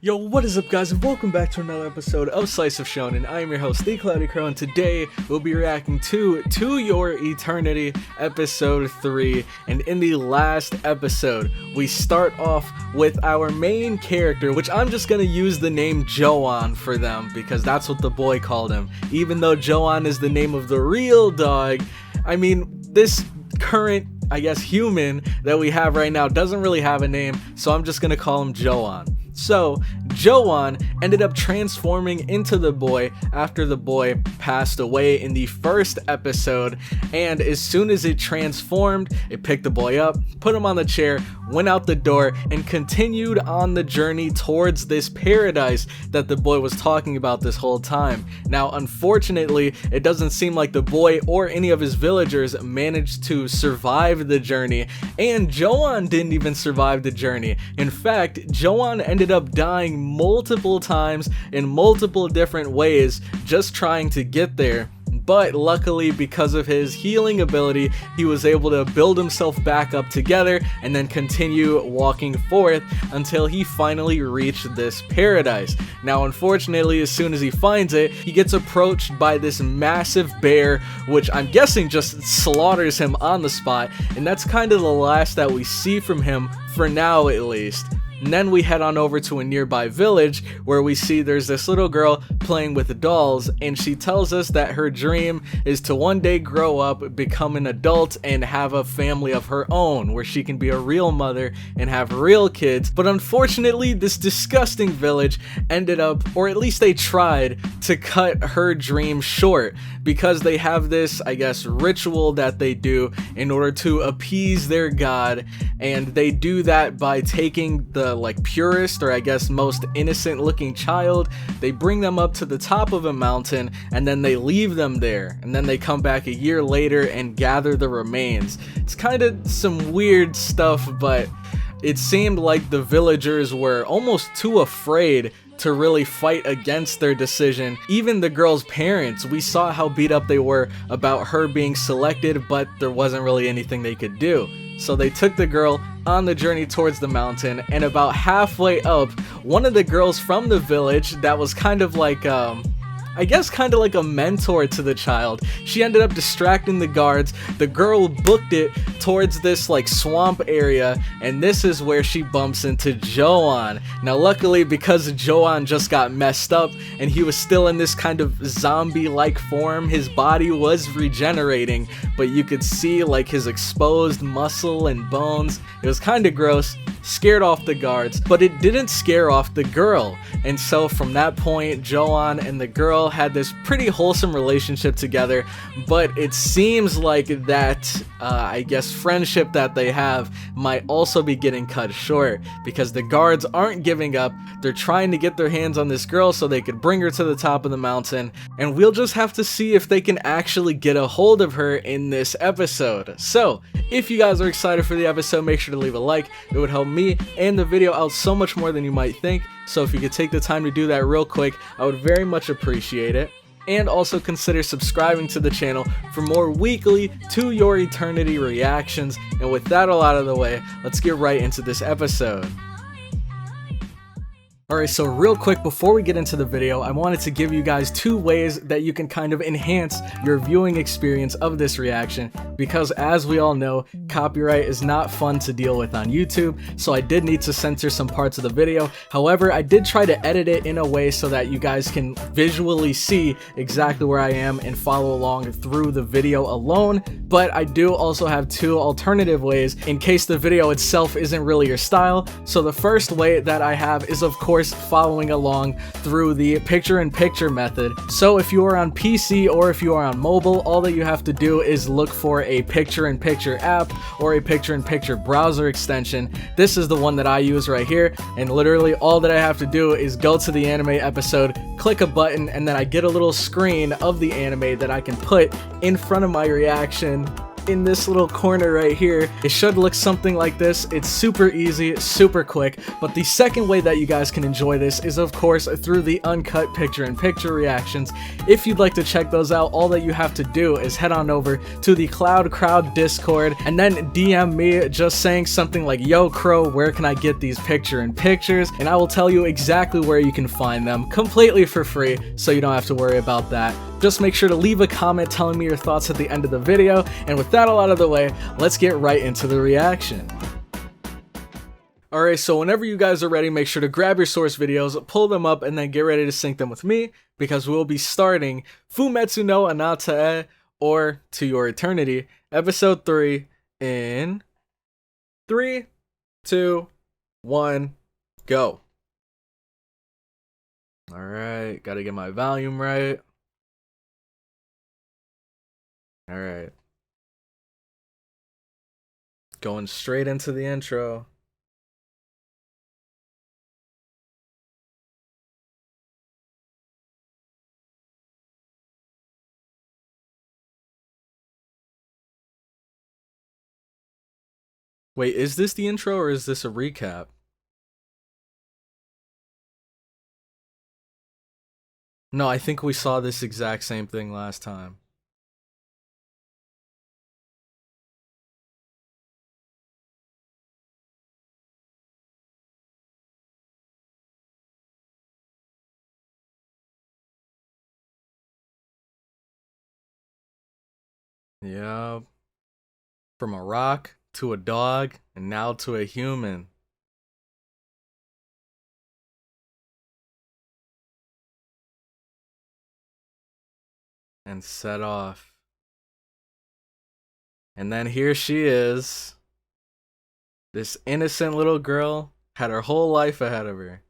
Yo, what is up guys, and welcome back to another episode of Slice of Shonen. I am your host, The Cloudy Crow, and today we'll be reacting to Your Eternity, episode 3. And in the last episode, we start off with our main character, which I'm just gonna use the name Joan for them, because that's what the boy called him. Even though Joan is the name of the real dog, I mean, this current, I guess, human that we have right now doesn't really have a name, so I'm just gonna call him Joan. So, Joan ended up transforming into the boy after the boy passed away in the first episode, and as soon as it transformed, it picked the boy up, put him on the chair, went out the door, and continued on the journey towards this paradise that the boy was talking about this whole time. Now, unfortunately, it doesn't seem like the boy or any of his villagers managed to survive the journey, and Joan didn't even survive the journey. In fact, Joan ended up dying multiple times in multiple different ways just trying to get there. But luckily, because of his healing ability, he was able to build himself back up together and then continue walking forth until he finally reached this paradise. Now, unfortunately, as soon as he finds it, he gets approached by this massive bear, which I'm guessing just slaughters him on the spot, and that's kind of the last that we see from him, for now at least. And then we head on over to a nearby village where we see there's this little girl playing with dolls, and she tells us that her dream is to one day grow up, become an adult, and have a family of her own where she can be a real mother and have real kids. But unfortunately, this disgusting village ended up, or at least they tried, to cut her dream short because they have this, I guess, ritual that they do in order to appease their god, and they do that by taking the purest, or I guess most innocent looking child, they bring them up to the top of a mountain, and then they leave them there, and then they come back a year later and gather the remains. It's kind of some weird stuff, but it seemed like the villagers were almost too afraid to really fight against their decision. Even the girl's parents, we saw how beat up they were about her being selected, but there wasn't really anything they could do. So they took the girl on the journey towards the mountain, and about halfway up, one of the girls from the village that was kind of like I guess kind of like a mentor to the child, she ended up distracting the guards. The girl booked it towards this swamp area, and this is where she bumps into Joan. Now luckily, because Joan just got messed up and he was still in this kind of zombie-like form, his body was regenerating, but you could see his exposed muscle and bones. It was kind of gross, scared off the guards, but it didn't scare off the girl. And so from that point, Joan and the girl had this pretty wholesome relationship together, but it seems like that I guess friendship that they have might also be getting cut short because the guards aren't giving up. They're trying to get their hands on this girl so they could bring her to the top of the mountain, and we'll just have to see if they can actually get a hold of her in this episode. So if you guys are excited for the episode, make sure to leave a like. It would help me and the video out so much more than you might think. So if you could take the time to do that real quick, I would very much appreciate it. And also consider subscribing to the channel for more weekly To Your Eternity reactions. And with that all out of the way, let's get right into this episode. Alright, so real quick before we get into the video, I wanted to give you guys 2 ways that you can kind of enhance your viewing experience of this reaction, because as we all know, copyright is not fun to deal with on YouTube, so I did need to censor some parts of the video. However, I did try to edit it in a way so that you guys can visually see exactly where I am and follow along through the video alone, but I do also have 2 alternative ways in case the video itself isn't really your style. So the first way that I have is, of course, following along through the picture-in-picture method. So if you are on PC or if you are on mobile, all that you have to do is look for a picture-in-picture app or a picture-in-picture browser extension. This is the one that I use right here, and literally all that I have to do is go to the anime episode, click a button, and then I get a little screen of the anime that I can put in front of my reaction in this little corner right here. It should look something like this. It's super easy, super quick, but the second way that you guys can enjoy this is of course through the uncut picture-in-picture reactions. If you'd like to check those out, all that you have to do is head on over to the Cloud Crowd Discord and then DM me just saying something like, yo Crow, where can I get these picture-in-pictures? And I will tell you exactly where you can find them completely for free, so you don't have to worry about that. Just make sure to leave a comment telling me your thoughts at the end of the video, and with that all out of the way, let's get right into the reaction. Alright, so whenever you guys are ready, make sure to grab your source videos, pull them up, and then get ready to sync them with me, because we'll be starting Fumetsu no Anata, or To Your Eternity, episode 3 in 3, 2, 1, go. Alright, gotta get my volume right. Alright. Going straight into the intro. Wait, is this the intro or is this a recap? No, I think we saw this exact same thing last time. Yeah. From a rock to a dog and now to a human. And set off. And then here she is. This innocent little girl had her whole life ahead of her.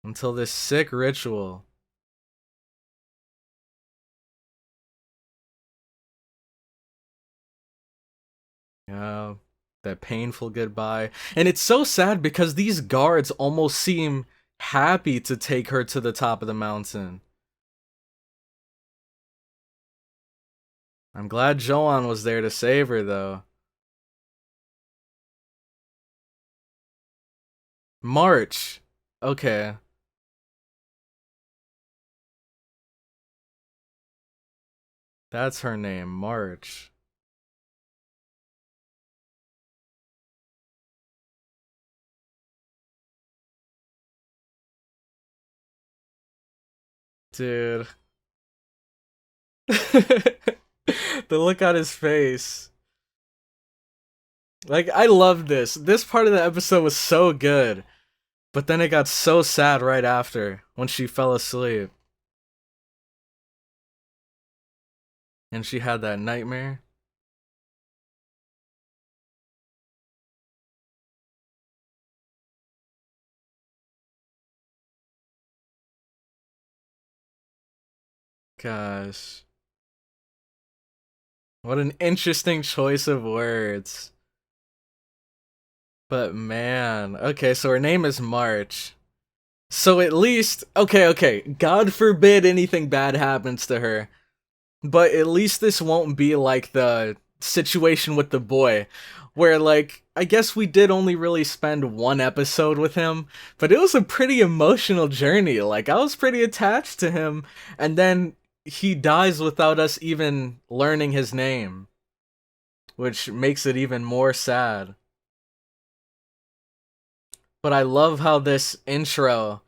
Until this sick ritual. Yeah, that painful goodbye. And it's so sad because these guards almost seem happy to take her to the top of the mountain. I'm glad Joan was there to save her, though. March. Okay. That's her name, March. Dude. The look on his face. Like, I love this. This part of the episode was so good. But then it got so sad right after, when she fell asleep. And she had that nightmare. Gosh. What an interesting choice of words. But man, okay, so her name is March. So at least, okay, God forbid anything bad happens to her. But at least this won't be like the situation with the boy, where like, I guess we did only really spend one episode with him, but it was a pretty emotional journey. Like, I was pretty attached to him, and then he dies without us even learning his name, which makes it even more sad. But I love how this intro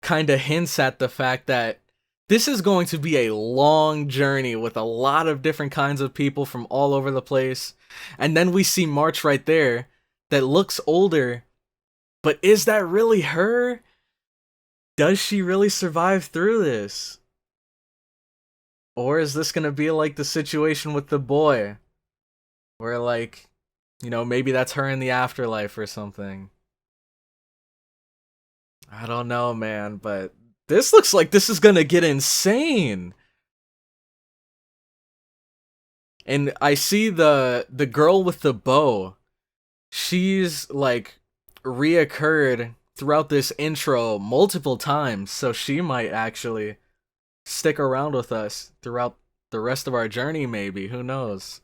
kind of hints at the fact that this is going to be a long journey with a lot of different kinds of people from all over the place. And then we see March right there that looks older. But is that really her? Does she really survive through this? Or is this going to be like the situation with the boy? Where like, you know, maybe that's her in the afterlife or something. I don't know, man, but this looks like this is gonna get insane. And I see the girl with the bow. She's like reoccurred throughout this intro multiple times, so she might actually stick around with us throughout the rest of our journey, maybe. Who knows?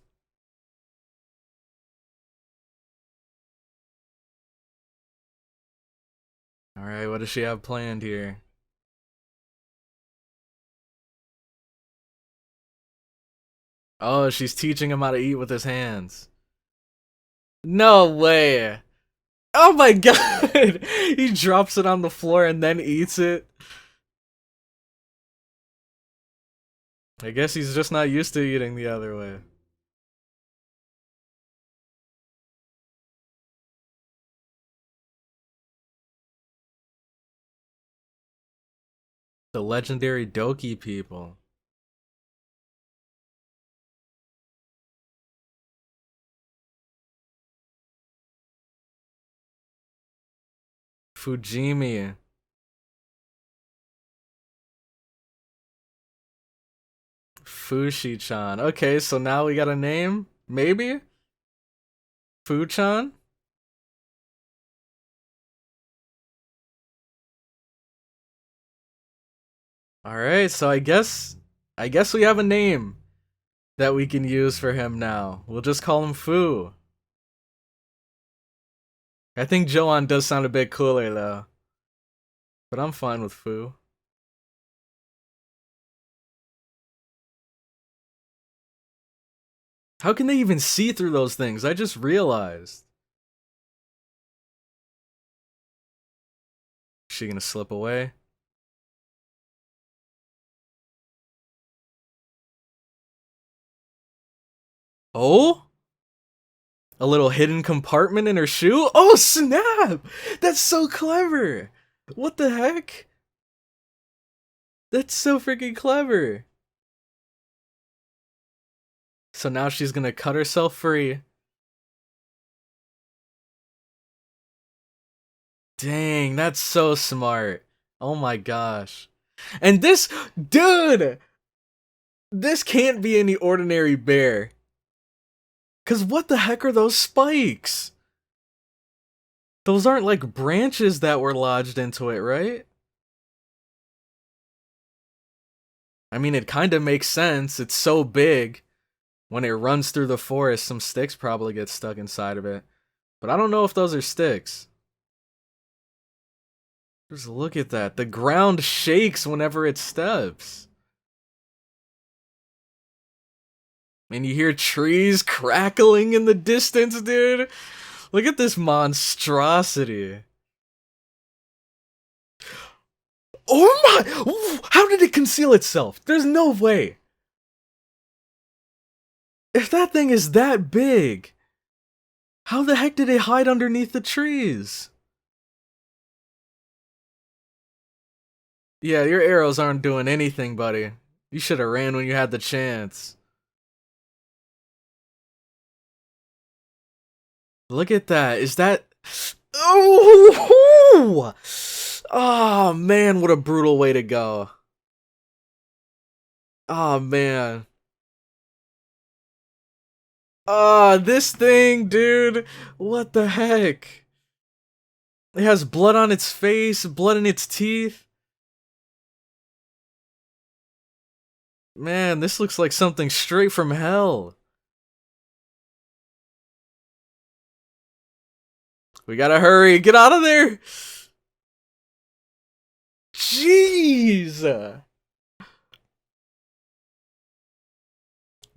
Alright, what does she have planned here? Oh, she's teaching him how to eat with his hands. No way! Oh my god! He drops it on the floor and then eats it. I guess he's just not used to eating the other way. The legendary Doki people. Fujimi. Fushi-chan. Okay, so now we got a name? Maybe? Fu-chan? Alright, so I guess we have a name that we can use for him now. We'll just call him Fu. I think Joan does sound a bit cooler though. But I'm fine with Fu. How can they even see through those things? I just realized. Is she gonna slip away? Oh? A little hidden compartment in her shoe? Oh snap! That's so clever! What the heck? That's so freaking clever! So now she's gonna cut herself free. Dang, that's so smart. Oh my gosh. And this, dude! This can't be any ordinary bear. Cause what the heck are those spikes? Those aren't like branches that were lodged into it, right? I mean, it kind of makes sense. It's so big. When it runs through the forest, some sticks probably get stuck inside of it. But I don't know if those are sticks. Just look at that. The ground shakes whenever it steps. And you hear trees crackling in the distance, dude. Look at this monstrosity. Oh my! How did it conceal itself? There's no way. If that thing is that big, how the heck did it hide underneath the trees? Yeah, your arrows aren't doing anything, buddy. You should have ran when you had the chance. Look at that. Is that... Oh! Oh, man, what a brutal way to go. Oh, man. This thing, dude. What the heck? It has blood on its face, blood in its teeth. Man, this looks like something straight from hell. We gotta hurry. Get out of there. Jeez.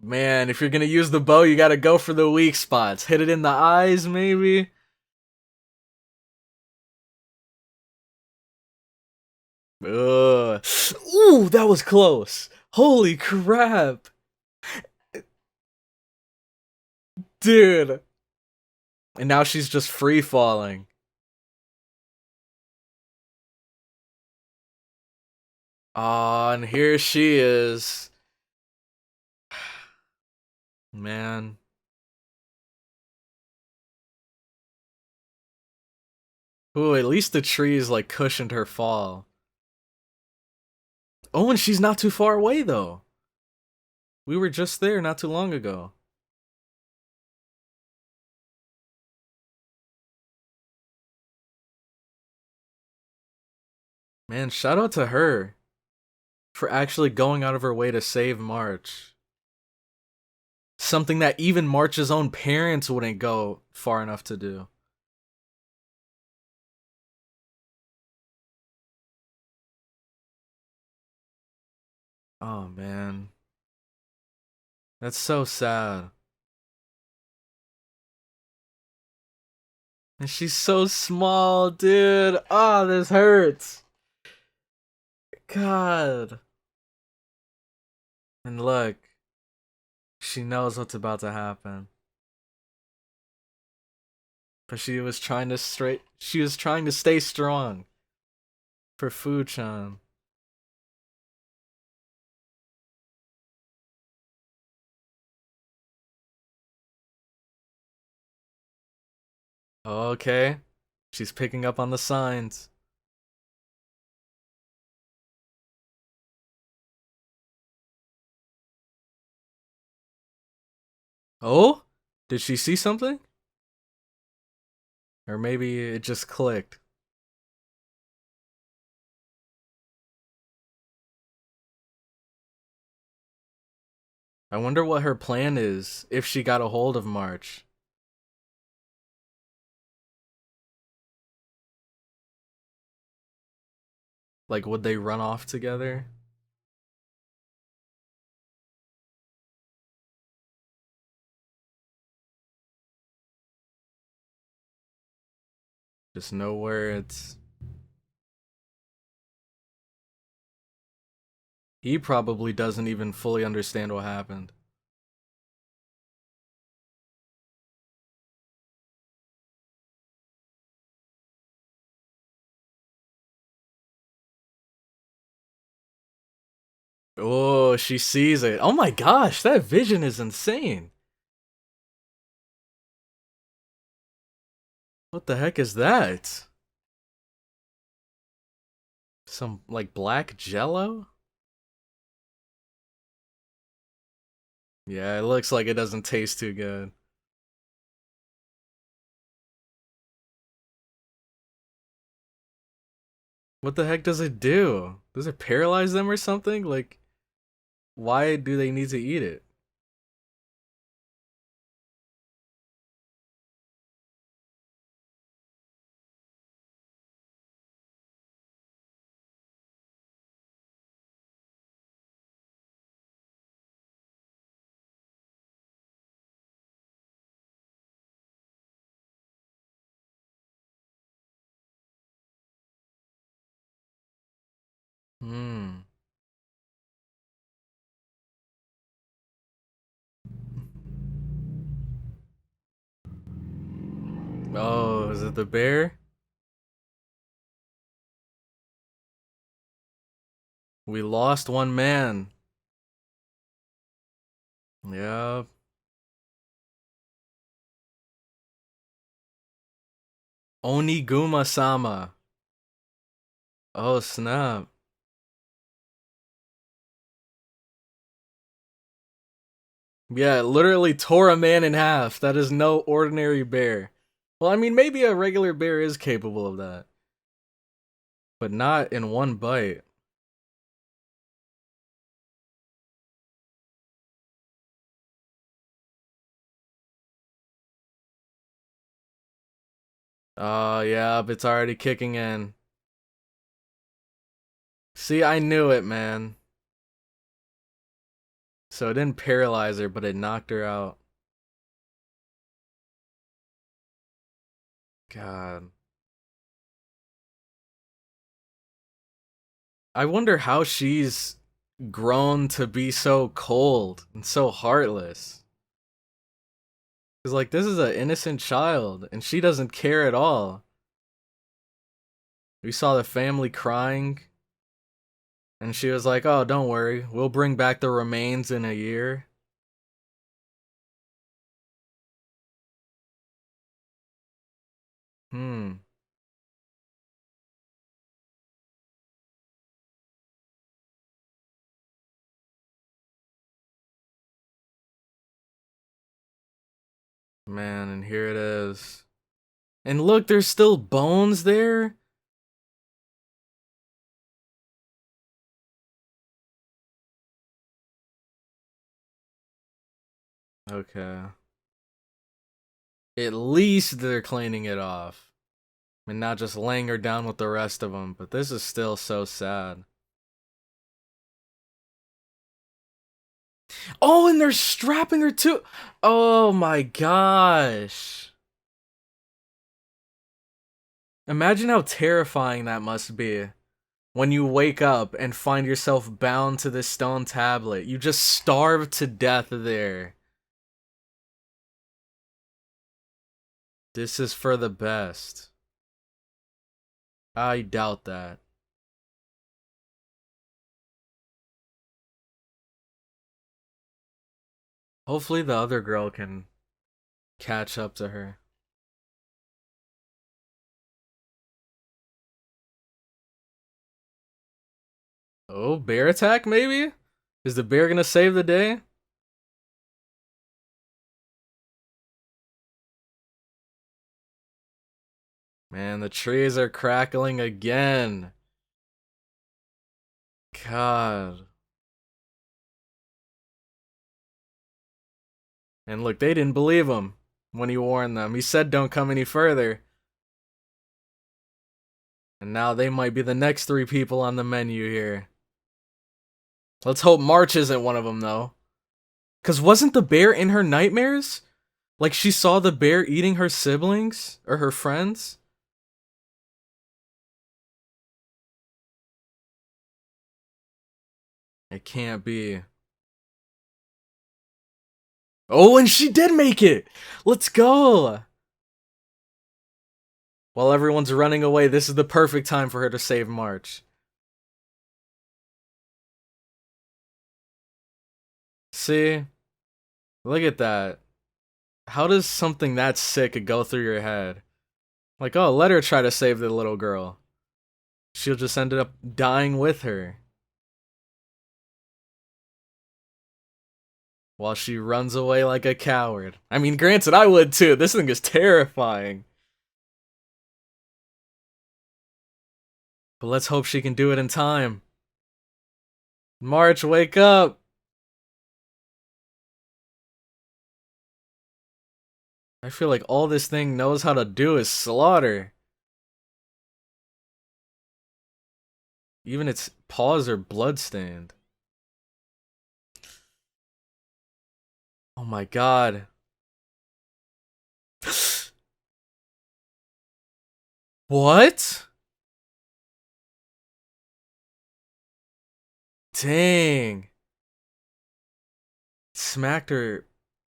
Man, if you're gonna use the bow, you gotta go for the weak spots. Hit it in the eyes, maybe. Ugh. Ooh, that was close. Holy crap. Dude. And now she's just free falling. Aw, and here she is. Man. Ooh, at least the trees like cushioned her fall. Oh, and she's not too far away though. We were just there not too long ago. Man, shout out to her for actually going out of her way to save March. something that even March's own parents wouldn't go far enough to do. Oh man. That's so sad. And she's so small, dude. Oh, this hurts. God. And look, she knows what's about to happen. But she was trying to stay strong for Fu-chan. Okay. She's picking up on the signs. Oh? Did she see something? Or maybe it just clicked. I wonder what her plan is if she got a hold of March. Like, would they run off together? Just know where it's... He probably doesn't even fully understand what happened. Oh, she sees it. Oh my gosh, that vision is insane. What the heck is that? Some, like, black jello? Yeah, it looks like it doesn't taste too good. What the heck does it do? Does it paralyze them or something? Like, why do they need to eat it? Hmm. Oh, is it the bear? We lost one man. Yep. Oniguma-sama. Oh, snap. Yeah, it literally tore a man in half. That is no ordinary bear. Well, I mean, maybe a regular bear is capable of that. But not in one bite. Oh, yeah, it's already kicking in. See, I knew it, man. So it didn't paralyze her, but it knocked her out. God. I wonder how she's grown to be so cold and so heartless. Cause like this is an innocent child and she doesn't care at all. We saw the family crying and she was like, "Oh, don't worry. We'll bring back the remains in a year." Hmm. Man, and here it is. And look, there's still bones there. Okay. At least they're cleaning it off. And not just laying her down with the rest of them. But this is still so sad. Oh, and they're strapping her too. Oh my gosh. Imagine how terrifying that must be. When you wake up and find yourself bound to this stone tablet. You just starve to death there. This is for the best. I doubt that. Hopefully the other girl can catch up to her. Oh, bear attack maybe? Is the bear gonna save the day? Man, the trees are crackling again. God. And look, they didn't believe him when he warned them. He said don't come any further. And now they might be the next 3 people on the menu here. Let's hope March isn't one of them, though. Because wasn't the bear in her nightmares? Like she saw the bear eating her siblings? Or her friends? It can't be. Oh, and she did make it! Let's go! While everyone's running away, this is the perfect time for her to save March. See? Look at that. How does something that sick go through your head? Like, oh, let her try to save the little girl. She'll just end up dying with her. While she runs away like a coward. I mean, granted, I would too. This thing is terrifying. But let's hope she can do it in time. March, wake up! I feel like all this thing knows how to do is slaughter. Even its paws are bloodstained. Oh my god. What? Dang. Smacked her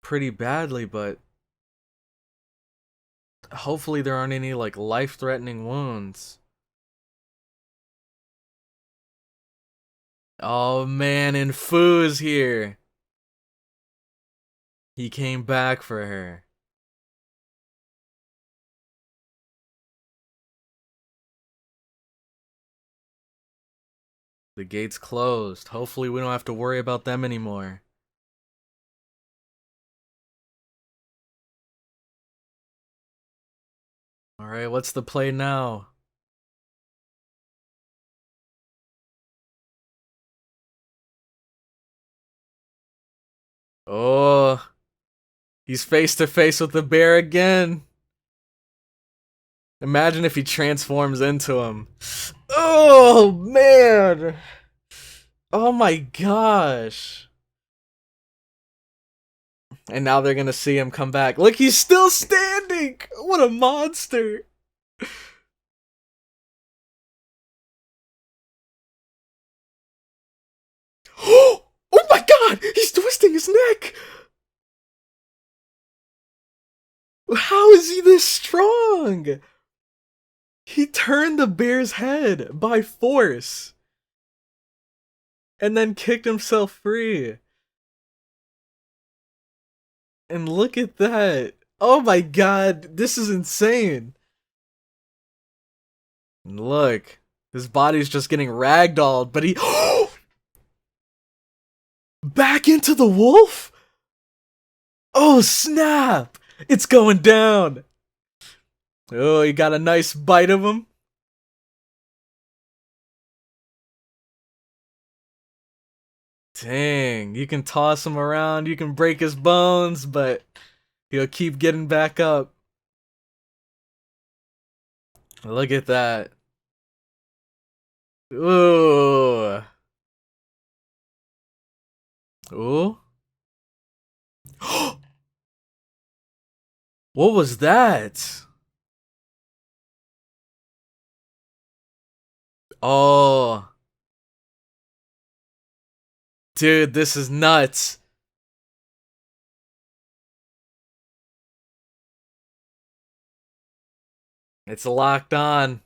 pretty badly, but hopefully there aren't any like life-threatening wounds. Oh man, and Fu's here. He came back for her. The gate's closed. Hopefully we don't have to worry about them anymore. Alright, what's the play now? Oh, he's face to face with the bear again. Imagine if he transforms into him. Oh, man. Oh my gosh. And now they're gonna see him come back. Look, he's still standing. What a monster. Oh my god, he's twisting his neck. How is he this strong? He turned the bear's head by force. And then kicked himself free. And look at that. Oh my god, this is insane. And look, his body's just getting ragdolled, but he... Back into the wolf? Oh snap! It's going down! Oh, he got a nice bite of him. Dang, you can toss him around, you can break his bones, but he'll keep getting back up. Look at that. Ooh. Ooh. What was that? Oh. Dude, this is nuts. It's locked on.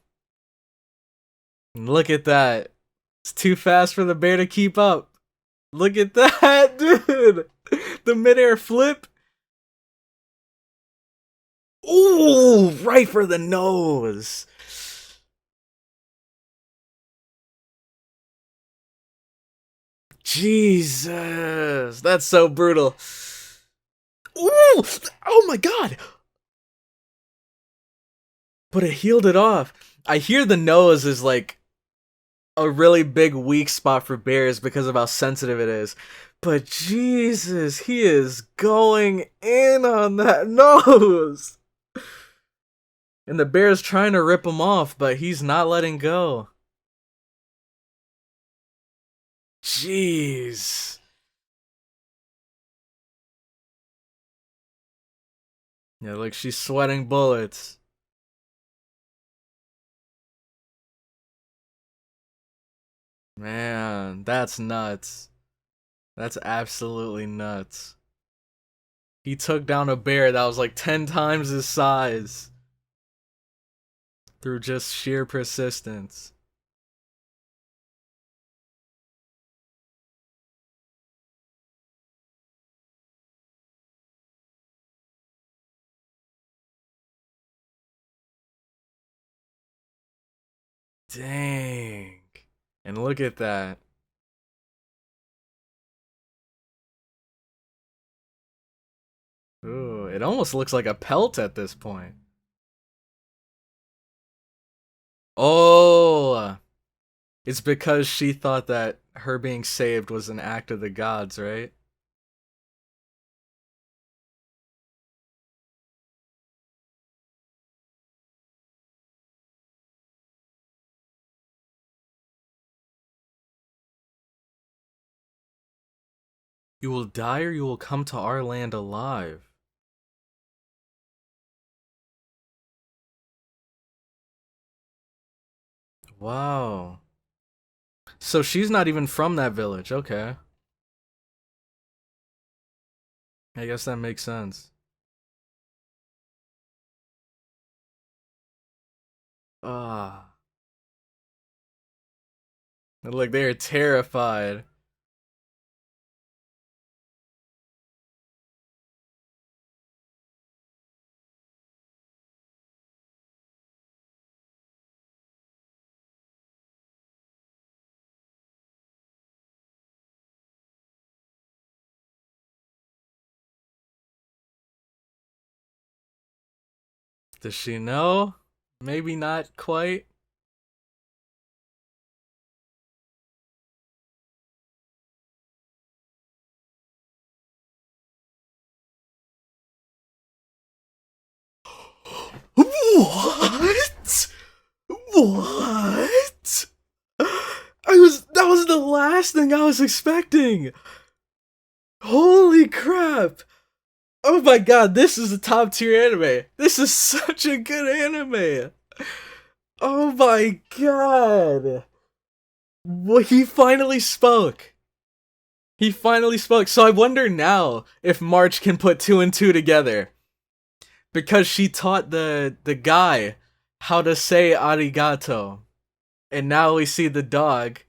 And look at that. It's too fast for the bear to keep up. Look at that, dude. The midair flip. Ooh, right for the nose. Jesus, that's so brutal. Ooh, oh my god. But it healed it off. I hear the nose is like a really big weak spot for bears because of how sensitive it is. But Jesus, he is going in on that nose. And the bear's trying to rip him off, but he's not letting go. Jeez. Yeah, look, she's sweating bullets. Man, that's nuts. That's absolutely nuts. He took down a bear that was like 10 times his size through just sheer persistence. Dang. And look at that. Ooh, it almost looks like a pelt at this point. Oh, it's because she thought that her being saved was an act of the gods, right? You will die or you will come to our land alive. Wow. So she's not even from that village, okay. I guess that makes sense. Ah. Look, they're terrified. Does she know? Maybe not quite. What? What? That was the last thing I was expecting. Holy crap. Oh my god, this is a top tier anime. This is such a good anime. Oh my god. Well, he finally spoke. He finally spoke. So I wonder now if March can put two and two together. Because she taught the guy how to say arigato. And now we see the dog,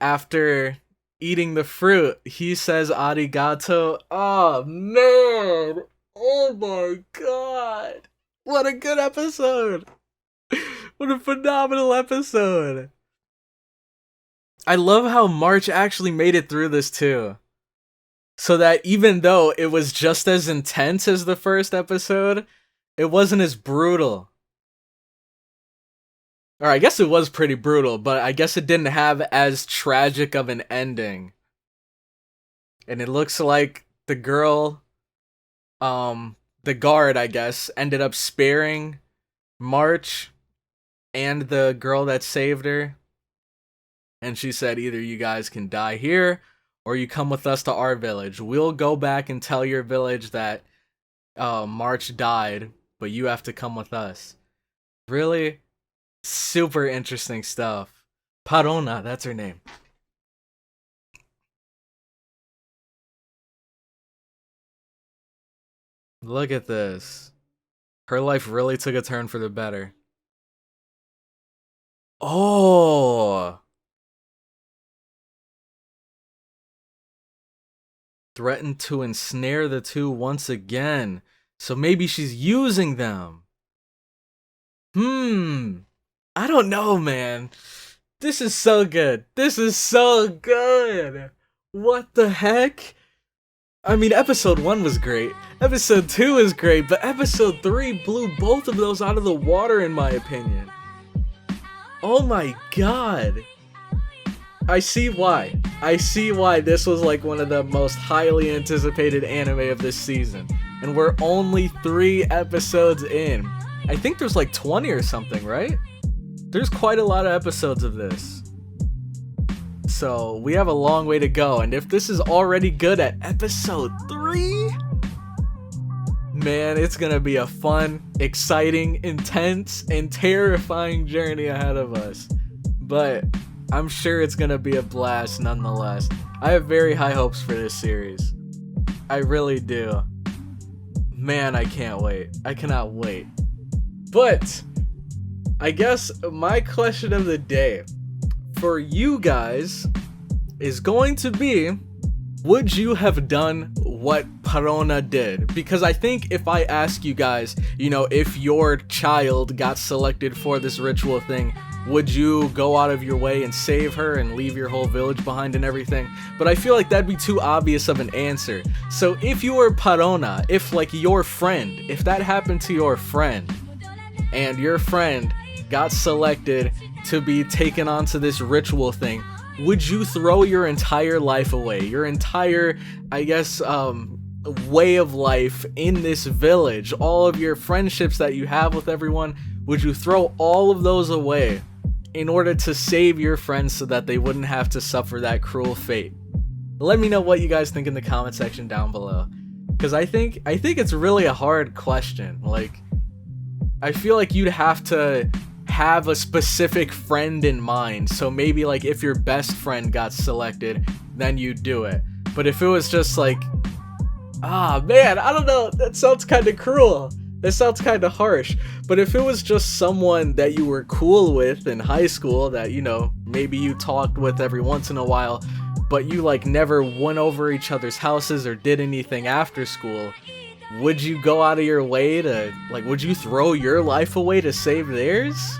after eating the fruit, he says arigato. Oh man. Oh my god. What a good episode. What a phenomenal episode. I love how March actually made it through this too. So that even though it was just as intense as the first episode, it wasn't as brutal. Or I guess it was pretty brutal, but I guess it didn't have as tragic of an ending. And it looks like the girl, the guard, I guess, ended up sparing March and the girl that saved her. And she said, either you guys can die here or you come with us to our village. We'll go back and tell your village that March died, but you have to come with us. Really super interesting stuff. Parona, that's her name. Look at this. Her life really took a turn for the better. Oh! Threatened to ensnare the two once again. So maybe she's using them. I don't know, man. This is so good. This is so good. What the heck? I mean, episode 1 was great. Episode 2 is great, but episode 3 blew both of those out of the water, in my opinion. Oh my god. I see why. I see why this was like one of the most highly anticipated anime of this season. And we're only 3 episodes in. I think there's like 20 or something, right? There's quite a lot of episodes of this. So we have a long way to go. And if this is already good at episode 3, man, it's gonna be a fun, exciting, intense, and terrifying journey ahead of us. But I'm sure it's gonna be a blast nonetheless. I have very high hopes for this series. I really do. Man, I can't wait. I cannot wait. But I guess my question of the day for you guys is going to be, would you have done what Parona did? Because I think if I ask you guys, you know, if your child got selected for this ritual thing, would you go out of your way and save her and leave your whole village behind and everything? But I feel like that'd be too obvious of an answer. So if you were Parona, if like your friend, if that happened to your friend, and your friend got selected to be taken onto this ritual thing, would you throw your entire life away, your entire, I guess, way of life in this village, all of your friendships that you have with everyone, would you throw all of those away in order to save your friends so that they wouldn't have to suffer that cruel fate? Let me know what you guys think in the comment section down below, because I think it's really a hard question. Like, I feel like you'd have to have a specific friend in mind. So maybe like if your best friend got selected, then you do it. But if it was just like, man, I don't know, that sounds kind of cruel. That sounds kind of harsh. But if it was just someone that you were cool with in high school that, you know, maybe you talked with every once in a while, but you like never went over each other's houses or did anything after school, would you go out of your way to, like, would you throw your life away to save theirs?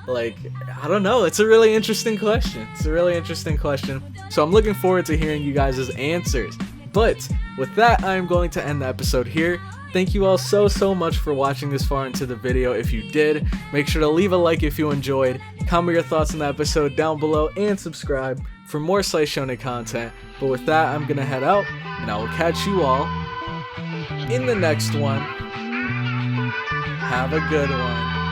Like, I don't know. It's a really interesting question. It's a really interesting question. So I'm looking forward to hearing you guys' answers. But with that, I'm going to end the episode here. Thank you all so much for watching this far into the video. If you did, make sure to leave a like if you enjoyed, comment your thoughts on the episode down below, and subscribe for more Slice Shonen content. But with that, I'm gonna head out, and I will catch you all in the next one. Have a good one.